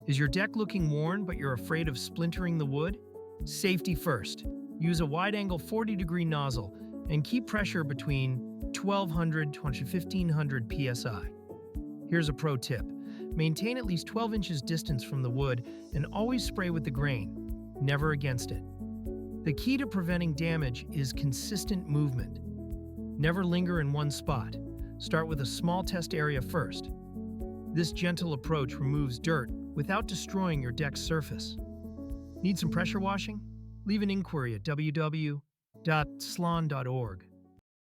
Is your deck looking worn but you're afraid of splintering the wood? Safety first. Use a wide-angle 40-degree nozzle and keep pressure between 1200 to 1500 psi. Here's a pro tip. Maintain at least 12 inches distance from the wood and always spray with the grain, never against it. The key to preventing damage is consistent movement. Never linger in one spot. Start with a small test area first. This gentle approach removes dirt without destroying your deck's surface. Need some pressure washing? Leave an inquiry at www.slon.org.